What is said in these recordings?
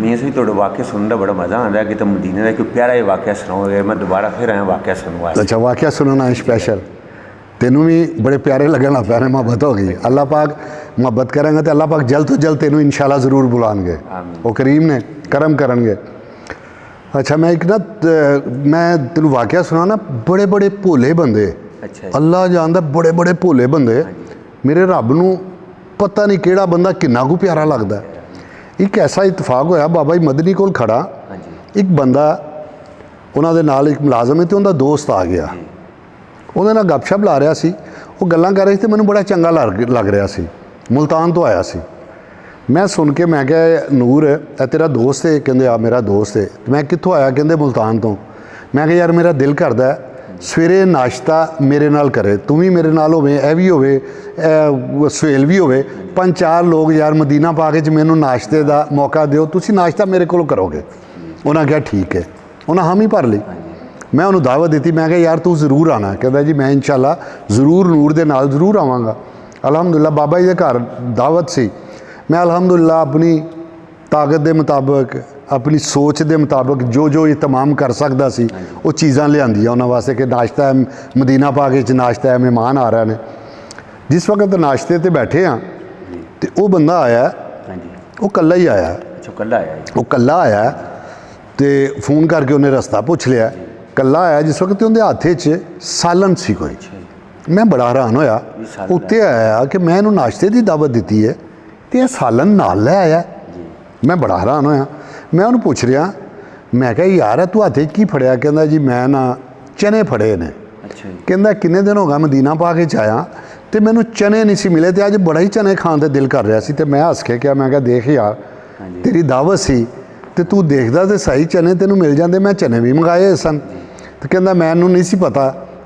Means भी थोड़ा वाक़या सुनने का बड़ा मज़ा आता है कि तुम मदीने का कोई प्यारा ही वाक़या सुनाओगे, मैं दोबारा फिर आया वाक़या सुनवा। अच्छा, वाक़या सुनाना है स्पैशल, तेनों भी बड़े प्यारे लगन लग प्यारे, मोहब्बत हो गई। अल्लाह पाक मोहब्बत करेंगे तो अल्लाह पाक जल्द तो जल्द तेनों इंशाल्लाह ज़रूर बुलाएंगे, वो करीम ने करम करेंगे। अच्छा, मैं एक ना मैं तेनों वाक़या सुनाना, बड़े बड़े भोले बंदे, अच्छा अल्लाह जानदा बड़े बड़े भोले बंदे, मेरे रब नूं पता नहीं किहड़ा बंदा किन्ना को प्यारा लगदा है। एक ऐसा इतफाक होया, बाबा जी मदनी कोल खड़ा, एक बंदा उन्हां दे नाल एक मुलाजम है तो उनका दोस्त आ गया, ਉਹਦੇ ਨਾਲ ਗੱਪਸ਼ਪ ਲਾ ਰਿਹਾ ਸੀ, ਉਹ ਗੱਲਾਂ ਕਰ ਰਹੀ ਸੀ ਤੇ ਮੈਨੂੰ ਬੜਾ ਚੰਗਾ ਲੱਗ ਰਿਹਾ ਸੀ। ਮੁਲਤਾਨ ਤੋਂ ਆਇਆ ਸੀ। ਮੈਂ ਸੁਣ ਕੇ ਮੈਂ ਕਿਹਾ ਨੂਰ ਇਹ ਤੇਰਾ ਦੋਸਤ ਹੈ? ਕਹਿੰਦੇ ਆ ਮੇਰਾ ਦੋਸਤ ਹੈ। ਮੈਂ ਕਿੱਥੋਂ ਆਇਆ? ਕਹਿੰਦੇ ਮੁਲਤਾਨ ਤੋਂ। ਮੈਂ ਕਿਹਾ ਯਾਰ ਮੇਰਾ ਦਿਲ ਕਰਦਾ ਸਵੇਰੇ ਨਾਸ਼ਤਾ ਮੇਰੇ ਨਾਲ ਕਰੇ, ਤੂੰ ਵੀ ਮੇਰੇ ਨਾਲ ਹੋਵੇ, ਇਹ ਵੀ ਹੋਵੇ, ਸੁਹੇਲ ਵੀ ਹੋਵੇ, 5-4 ਲੋਕ ਯਾਰ ਮਦੀਨਾ ਪਾਕ ਵਿੱਚ ਮੈਨੂੰ ਨਾਸ਼ਤੇ ਦਾ ਮੌਕਾ ਦਿਓ, ਤੁਸੀਂ ਨਾਸ਼ਤਾ ਮੇਰੇ ਕੋਲੋਂ ਕਰੋਗੇ। ਉਹਨਾਂ ਕਿਹਾ ਠੀਕ ਹੈ, ਉਹਨਾਂ ਹਾਮੀ ਭਰ ਲਈ। मैं उन्होंने दावत दी, मैं कहा यार तू ज़रूर आना। कहता जी मैं इंशाल्लाह ज़रूर नूर दे नाल ज़रूर आवांगा। अलहमदुलिल्लाह बाबा जी के घर दावत सी, मैं अलहमदुलिल्लाह अपनी ताकत के मुताबिक, अपनी सोच के मुताबिक जो जो इतमाम कर सकता सी वो चीज़ां लियांदियां उन्होंने वास्ते कि नाश्ता है मदीना पाक विच, नाश्ता है, मेहमान आ रहे हैं। जिस वक्त नाश्ते ते बैठे हाँ तो वह बंदा आया, वो कल्ला ही आया, वो कल्ला आया तो फोन करके उन्हें रस्ता पूछ लिया। कल्ला आया जिस वक्त उनके हथ च सालन सी कोई। मैं बड़ा हैरान होया, उत्ते आया कि मैं इन्हूं नाश्ते की दावत दी है तो यह सालन नाल लै आया। मैं बड़ा हैरान होया, मैं उन्होंने पूछ रहा, मैं कहा यार तू हथ की फड़िया? कहता जी मैं ना चने फड़े ने। कहता किन्ने दिन हो गए मदीना पाक च आया तो मैनू चने नहीं सी मिले, तो अज बड़ा ही चने खाण का दिल कर रहा सी। तो मैं हस के क्या, मैं कहा देख यार तेरी दावत सी तो तू देखदा तो सही चने तेनू मिल जाते, मैं चने भी मंगाए सन। तो कहता मैनू नहीं सी पता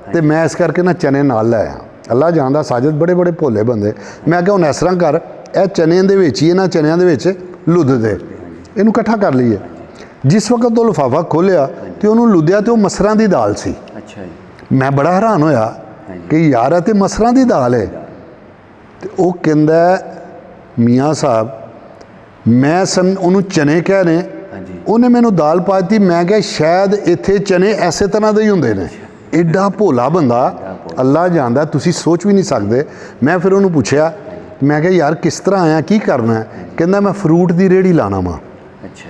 तो मैं इस करके ना चने नाल लै आया। अल्लाह जानदा साजिद बड़े बड़े भोले बंदे। मैं क्या हुण इस तरह कर, यह चनियां दे विच ही इन्हां चनियां दे विच लुद दे, इनू इकट्ठा कर लीए। जिस वक्त वो लिफाफा खोलिया तो उन्होंने लुद्या तो मसरां दी दाल सी। मैं बड़ा हैरान होया कि यार ते मसरां दी दाल है। तो वो कहंदा मियाँ साहब मैं उन्होंने चने कह रहे, उन्हें मैनू दाल पा दी। मैं क्या शायद इत्थे चने ऐसे तरह के ही होंदे ने। एडा भोला बंदा, अल्लाह जानदा तुसी सोच भी नहीं सकते। मैं फिर उन्होंने पूछया, मैं क्या यार किस तरह आया, की करना है? कहना मैं फ्रूट की रेहड़ी लाना वा।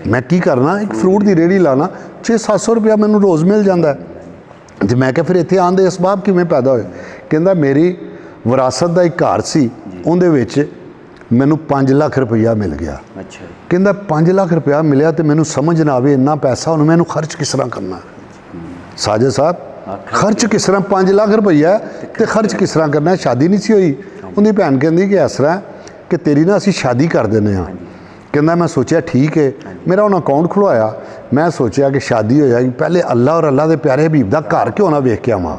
मैं की करना, एक फ्रूट की रेहड़ी लाना, 600-700 रुपया मैनू रोज़ मिल जाता है। तो मैं क्या फिर इत्थे आने दे असबाब किवें पैदा होए? कहना मेरी विरासत का एक घर सी, उहदे विच मैनू 5 लाख रुपया मिल गया। कहता 5 लाख रुपया मिले तो मैनू समझ ना आवे इन्ना पैसा हुण मैनू खर्च किस तरह करना। साजिद साहब खर्च किस तरह, 5 लाख रुपया तो खर्च किस तरह करना? शादी नहीं सी हुई। उनकी भैन कहती कि इस तरह कि तेरी ना असी शादी कर देने। कहना मैं सोचा ठीक है, मेरा उन्हें अकाउंट खुलवाया। मैं सोचा कि शादी हो जाएगी, पहले अल्लाह और अल्लाह के प्यारे हबीब का घर क्यों ना वेख के आवां।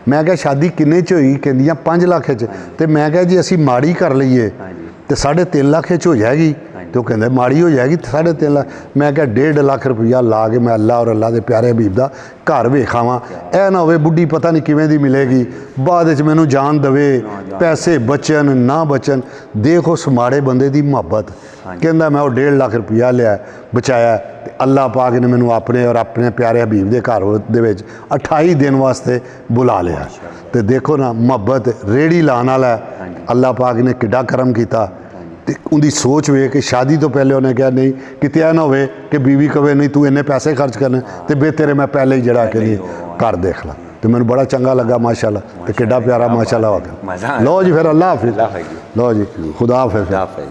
मैं क्या शादी किन्ने च होई? कहंदियां 5 लाख च। तो मैं क्या जी असी माड़ी कर लीए तो 3.5 लाख हो जाएगी? तो कहते माड़ी हो जाएगी 3.5 लाख। मैं क्या 1.5 लाख रुपया ला के मैं अल्लाह और अल्लाह के प्यारे हबीब का घर वेखावां। ऐ ना होवे बुढ़ी पता नहीं किवें दी मिलेगी, बाद च मैनू जान दवे, पैसे बचन ना बचन। देखो उस माड़े बंदे की मुहब्बत। कहता मैं वो 1.5 लाख रुपया लिया बचाया, अल्लाह पाक ने मैनू अपने और अपने प्यारे हबीब के घर दे विच 28 दिन वास्ते बुला लिया। तो देखो ना मुहब्बत, रेहड़ी लाने वाला अल्लाह पाक ने किड्डा करम किया। तो उनकी सोच वे कि शादी तो पहले उन्हें कहा नहीं कितने ऐ ना हो कि बीवी कहे नहीं तू इन्ने पैसे खर्च करने, तो बेहतर मैं पहले ही जरा कि नहीं घर देख ला। तो मैंने बड़ा चंगा लगा माशाल्लाह, तो किड्डा प्यारा माशाल्लाह हो गया। लो जी फिर अल्लाह हाफिज़, लो जी खुदा हाफिज़।